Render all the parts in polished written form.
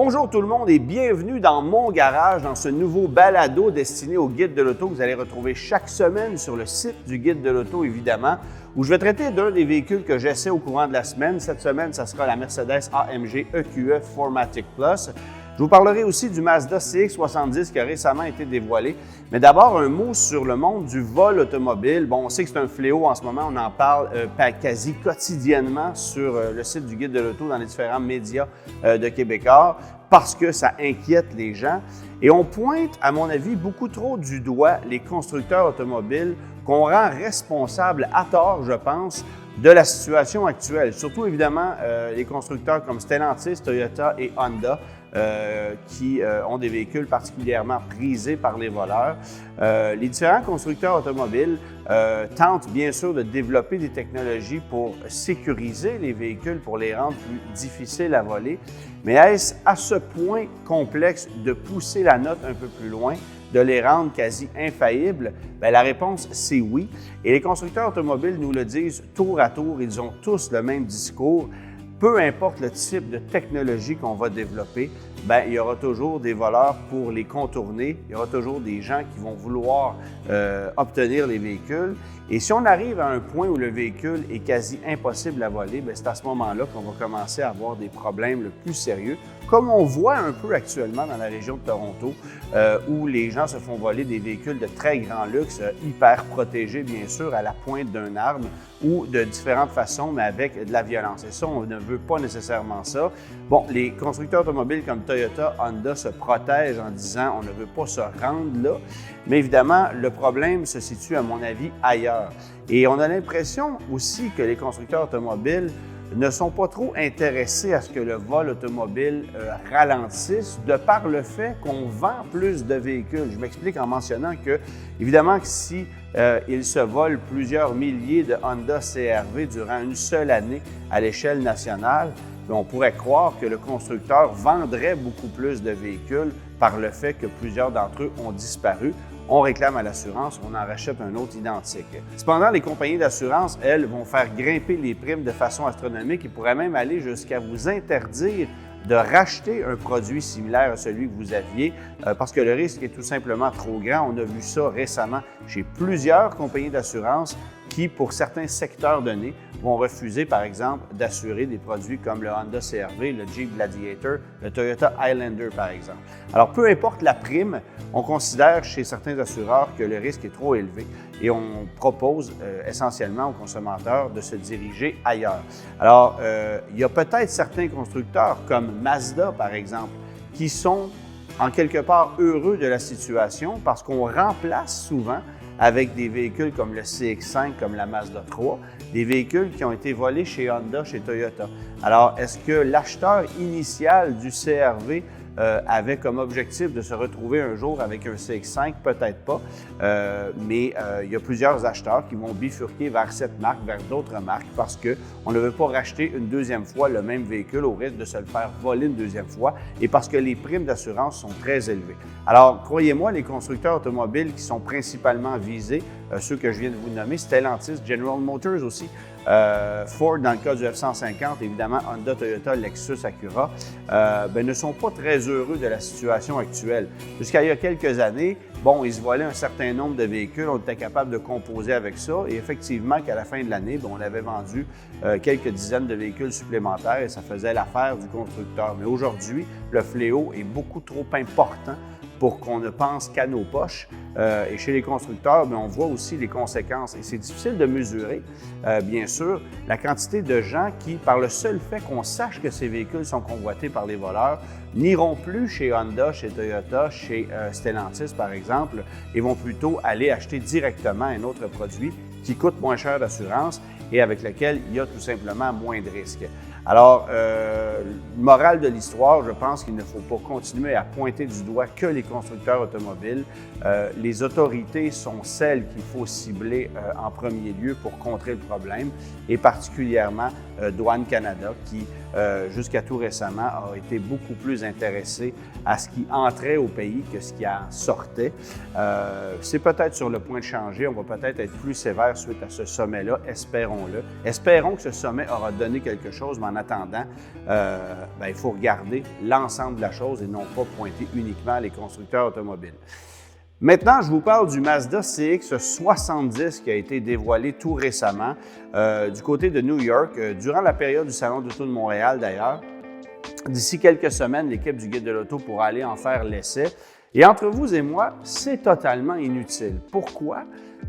Bonjour tout le monde et bienvenue dans mon garage, dans ce nouveau balado destiné au guide de l'auto que vous allez retrouver chaque semaine sur le site du guide de l'auto, évidemment, où je vais traiter d'un des véhicules que j'essaie au courant de la semaine. Cette semaine, ça sera la Mercedes AMG EQE 4MATIC Plus. Je vous parlerai aussi du Mazda CX-70 qui a récemment été dévoilé. Mais d'abord, un mot sur le monde du vol automobile. Bon, on sait que c'est un fléau en ce moment, on en parle quasi quotidiennement sur le site du guide de l'auto dans les différents médias de Québécois parce que ça inquiète les gens. Et on pointe, à mon avis, beaucoup trop du doigt les constructeurs automobiles qu'on rend responsables à tort, je pense, de la situation actuelle. Surtout, évidemment, les constructeurs comme Stellantis, Toyota et Honda, qui ont des véhicules particulièrement prisés par les voleurs. Les différents constructeurs automobiles tentent bien sûr de développer des technologies pour sécuriser les véhicules, pour les rendre plus difficiles à voler. Mais est-ce à ce point complexe de pousser la note un peu plus loin, de les rendre quasi infaillibles? Bien, la réponse, c'est oui. Et les constructeurs automobiles nous le disent tour à tour, ils ont tous le même discours. Peu importe le type de technologie qu'on va développer, bien, il y aura toujours des voleurs pour les contourner. Il y aura toujours des gens qui vont vouloir obtenir les véhicules. Et si on arrive à un point où le véhicule est quasi impossible à voler, bien, c'est à ce moment-là qu'on va commencer à avoir des problèmes le plus sérieux, comme on voit un peu actuellement dans la région de Toronto, où les gens se font voler des véhicules de très grand luxe, hyper protégés bien sûr, à la pointe d'un arme ou de différentes façons, mais avec de la violence. Et ça, on ne veut pas nécessairement ça. Bon, les constructeurs automobiles comme Toyota, Honda se protègent en disant on ne veut pas se rendre là, mais évidemment, le problème se situe, à mon avis, ailleurs. Et on a l'impression aussi que les constructeurs automobiles ne sont pas trop intéressés à ce que le vol automobile ralentisse de par le fait qu'on vend plus de véhicules. Je m'explique en mentionnant que, évidemment, que si il se vole plusieurs milliers de Honda CR-V durant une seule année à l'échelle nationale, on pourrait croire que le constructeur vendrait beaucoup plus de véhicules par le fait que plusieurs d'entre eux ont disparu. On réclame à l'assurance, on en rachète un autre identique. Cependant, les compagnies d'assurance, elles, vont faire grimper les primes de façon astronomique et pourraient même aller jusqu'à vous interdire de racheter un produit similaire à celui que vous aviez parce que le risque est tout simplement trop grand. On a vu ça récemment chez plusieurs compagnies d'assurance qui, pour certains secteurs donnés, vont refuser, par exemple, d'assurer des produits comme le Honda CR-V, le Jeep Gladiator, le Toyota Highlander, par exemple. Alors, peu importe la prime, on considère chez certains assureurs que le risque est trop élevé et on propose essentiellement aux consommateurs de se diriger ailleurs. Alors, il y a peut-être certains constructeurs, comme Mazda, par exemple, qui sont en quelque part heureux de la situation parce qu'on remplace souvent avec des véhicules comme le CX-5, comme la Mazda 3, des véhicules qui ont été volés chez Honda, chez Toyota. Alors, est-ce que l'acheteur initial du CR-V avait comme objectif de se retrouver un jour avec un CX-5? Peut-être pas, mais il y a plusieurs acheteurs qui vont bifurquer vers cette marque, vers d'autres marques, parce qu'on ne veut pas racheter une deuxième fois le même véhicule au risque de se le faire voler une deuxième fois et parce que les primes d'assurance sont très élevées. Alors, croyez-moi, les constructeurs automobiles qui sont principalement visés, ceux que je viens de vous nommer, Stellantis, General Motors aussi, Ford dans le cas du F-150, évidemment Honda, Toyota, Lexus, Acura, ne sont pas très heureux de la situation actuelle. Jusqu'à il y a quelques années, bon, ils se volaient un certain nombre de véhicules, on était capable de composer avec ça et effectivement qu'à la fin de l'année, on avait vendu quelques dizaines de véhicules supplémentaires et ça faisait l'affaire du constructeur. Mais aujourd'hui, le fléau est beaucoup trop important pour qu'on ne pense qu'à nos poches. Et chez les constructeurs, on voit aussi les conséquences. Et c'est difficile de mesurer, bien sûr, la quantité de gens qui, par le seul fait qu'on sache que ces véhicules sont convoités par les voleurs, n'iront plus chez Honda, chez Toyota, chez Stellantis, par exemple, et vont plutôt aller acheter directement un autre produit qui coûte moins cher d'assurance et avec lequel il y a tout simplement moins de risques. Alors, morale de l'histoire, je pense qu'il ne faut pas continuer à pointer du doigt que les constructeurs automobiles. Les autorités sont celles qu'il faut cibler en premier lieu pour contrer le problème, et particulièrement Douane Canada, qui, jusqu'à tout récemment, a été beaucoup plus intéressée à ce qui entrait au pays que ce qui en sortait. C'est peut-être sur le point de changer. On va peut-être être plus sévère suite à ce sommet-là, espérons-le. Espérons que ce sommet aura donné quelque chose, mais en attendant, il faut regarder l'ensemble de la chose et non pas pointer uniquement les constructeurs automobiles. Maintenant, je vous parle du Mazda CX-70 qui a été dévoilé tout récemment du côté de New York, durant la période du Salon d'Auto de Montréal d'ailleurs. D'ici quelques semaines, l'équipe du Guide de l'Auto pourra aller en faire l'essai. Et entre vous et moi, c'est totalement inutile. Pourquoi?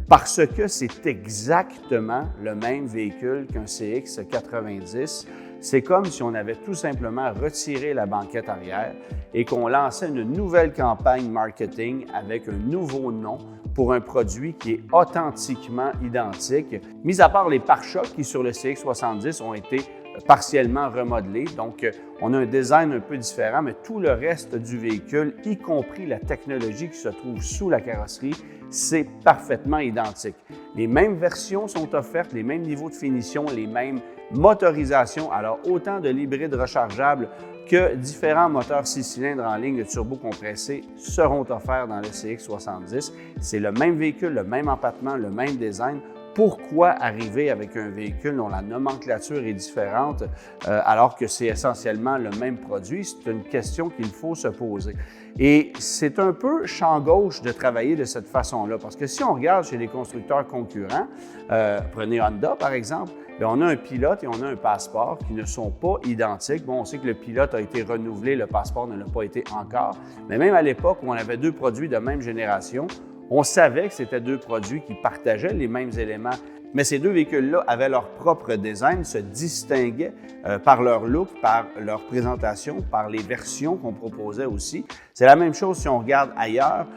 Parce que c'est exactement le même véhicule qu'un CX-90. C'est comme si on avait tout simplement retiré la banquette arrière et qu'on lançait une nouvelle campagne marketing avec un nouveau nom pour un produit qui est authentiquement identique, mis à part les pare-chocs qui, sur le CX-70, ont été partiellement remodelés. Donc, on a un design un peu différent, mais tout le reste du véhicule, y compris la technologie qui se trouve sous la carrosserie, c'est parfaitement identique. Les mêmes versions sont offertes, les mêmes niveaux de finition, les mêmes motorisations. Alors, autant de l'hybride rechargeable que différents moteurs 6 cylindres en ligne de turbo compressé seront offerts dans le CX-70. C'est le même véhicule, le même empattement, le même design. Pourquoi arriver avec un véhicule dont la nomenclature est différente alors que c'est essentiellement le même produit? C'est une question qu'il faut se poser. Et c'est un peu champ gauche de travailler de cette façon-là, parce que si on regarde chez les constructeurs concurrents, prenez Honda par exemple, bien, on a un pilote et on a un passeport qui ne sont pas identiques. Bon, on sait que le pilote a été renouvelé, le passeport ne l'a pas été encore, mais même à l'époque où on avait deux produits de même génération, on savait que c'était deux produits qui partageaient les mêmes éléments, mais ces deux véhicules-là avaient leur propre design, se distinguaient par leur look, par leur présentation, par les versions qu'on proposait aussi. C'est la même chose si on regarde ailleurs.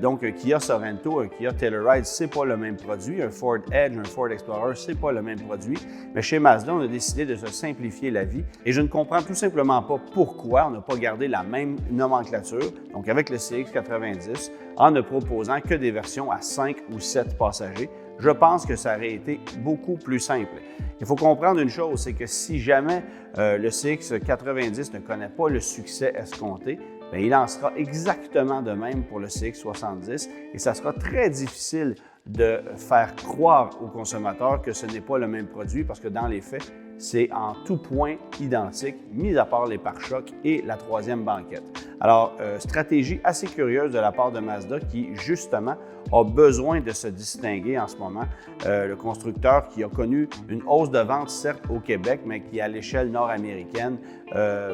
Donc, un Kia Sorento, un Kia Telluride, c'est pas le même produit. Un Ford Edge, un Ford Explorer, c'est pas le même produit. Mais chez Mazda, on a décidé de se simplifier la vie et je ne comprends tout simplement pas pourquoi on n'a pas gardé la même nomenclature, donc avec le CX-90, en ne proposant que des versions à 5 ou 7 passagers. Je pense que ça aurait été beaucoup plus simple. Il faut comprendre une chose, c'est que si jamais le CX-90 ne connaît pas le succès escompté, bien, il en sera exactement de même pour le CX-70 et ça sera très difficile de faire croire aux consommateurs que ce n'est pas le même produit parce que dans les faits, c'est en tout point identique, mis à part les pare-chocs et la troisième banquette. Alors, stratégie assez curieuse de la part de Mazda qui, justement, a besoin de se distinguer en ce moment. Le constructeur qui a connu une hausse de vente, certes, au Québec, mais qui, à l'échelle nord-américaine,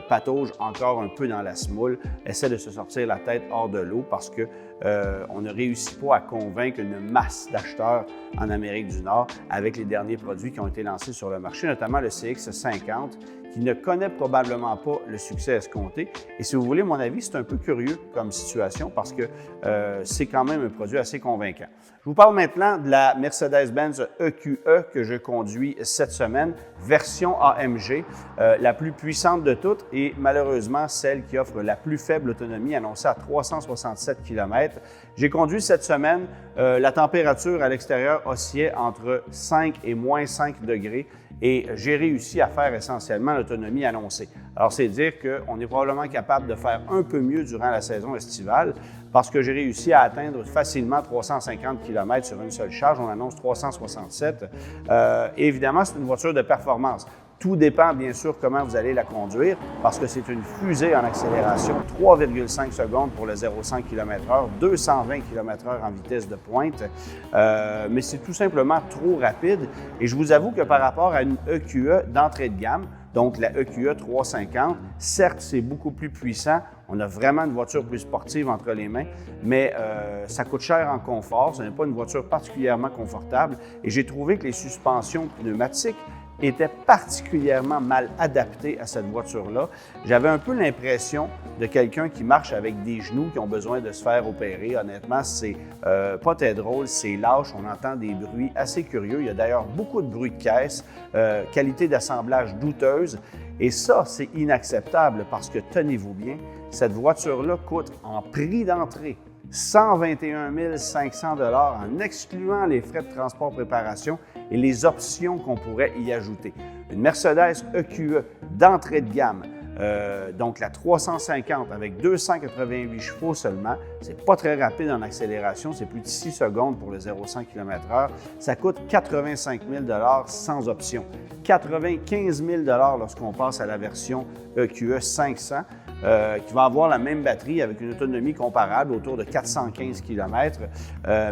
patauge encore un peu dans la semoule, essaie de se sortir la tête hors de l'eau parce que on ne réussit pas à convaincre une masse d'acheteurs en Amérique du Nord avec les derniers produits qui ont été lancés sur le marché, notamment le CX-50, qui ne connaît probablement pas le succès escompté. Et si vous voulez mon avis, c'est un peu curieux comme situation parce que c'est quand même un produit assez convaincant. Je vous parle maintenant de la Mercedes-Benz EQE que je conduis cette semaine, version AMG, la plus puissante de toutes et malheureusement celle qui offre la plus faible autonomie, annoncée à 367 km. J'ai conduit cette semaine, la température à l'extérieur oscillait entre 5 et moins 5 degrés. Et j'ai réussi à faire essentiellement l'autonomie annoncée. Alors, c'est dire qu'on est probablement capable de faire un peu mieux durant la saison estivale parce que j'ai réussi à atteindre facilement 350 km sur une seule charge. On annonce 367. Évidemment, c'est une voiture de performance. Tout dépend, bien sûr, comment vous allez la conduire parce que c'est une fusée en accélération, 3,5 secondes pour le 0,5 km/h, 220 km/h en vitesse de pointe, mais c'est tout simplement trop rapide. Et je vous avoue que par rapport à une EQE d'entrée de gamme, donc la EQE 350, certes, c'est beaucoup plus puissant. On a vraiment une voiture plus sportive entre les mains, mais ça coûte cher en confort. Ce n'est pas une voiture particulièrement confortable. Et j'ai trouvé que les suspensions pneumatiques était particulièrement mal adapté à cette voiture-là. J'avais un peu l'impression de quelqu'un qui marche avec des genoux qui ont besoin de se faire opérer. Honnêtement, c'est pas très drôle, c'est lâche, on entend des bruits assez curieux. Il y a d'ailleurs beaucoup de bruit de caisse, qualité d'assemblage douteuse. Et ça, c'est inacceptable parce que, tenez-vous bien, cette voiture-là coûte en prix d'entrée 121 500 $ en excluant les frais de transport préparation et les options qu'on pourrait y ajouter. Une Mercedes EQE d'entrée de gamme, Donc la 350 avec 288 chevaux seulement, c'est pas très rapide en accélération, c'est plus de 6 secondes pour le 0-100 km/h. Ça coûte 85 000 sans option. 95 000 lorsqu'on passe à la version EQE 500. Qui va avoir la même batterie avec une autonomie comparable autour de 415 km.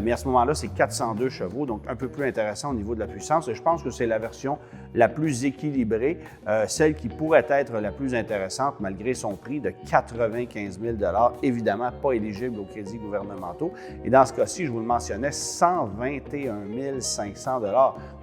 Mais à ce moment-là, c'est 402 chevaux, donc un peu plus intéressant au niveau de la puissance. Et je pense que c'est la version la plus équilibrée, celle qui pourrait être la plus intéressante malgré son prix de 95 000 évidemment pas éligible aux crédits gouvernementaux. Et dans ce cas-ci, je vous le mentionnais, 121 500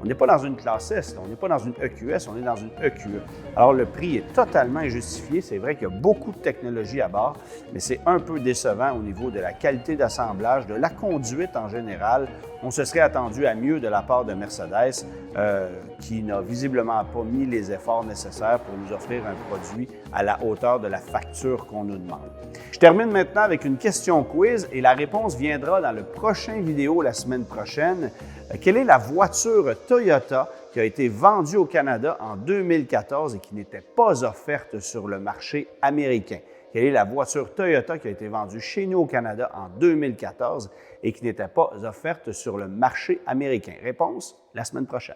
On n'est pas dans une classe S, on n'est pas dans une EQS, on est dans une EQE. Alors le prix est totalement injustifié. C'est vrai qu'il y a beaucoup de technologie à bord, mais c'est un peu décevant au niveau de la qualité d'assemblage, de la conduite en général. On se serait attendu à mieux de la part de Mercedes, qui n'a visiblement pas mis les efforts nécessaires pour nous offrir un produit à la hauteur de la facture qu'on nous demande. Je termine maintenant avec une question quiz et la réponse viendra dans le prochain vidéo la semaine prochaine. Quelle est la voiture Toyota qui a été vendue au Canada en 2014 et qui n'était pas offerte sur le marché américain? Quelle est la voiture Toyota qui a été vendue chez nous au Canada en 2014 et qui n'était pas offerte sur le marché américain? Réponse la semaine prochaine.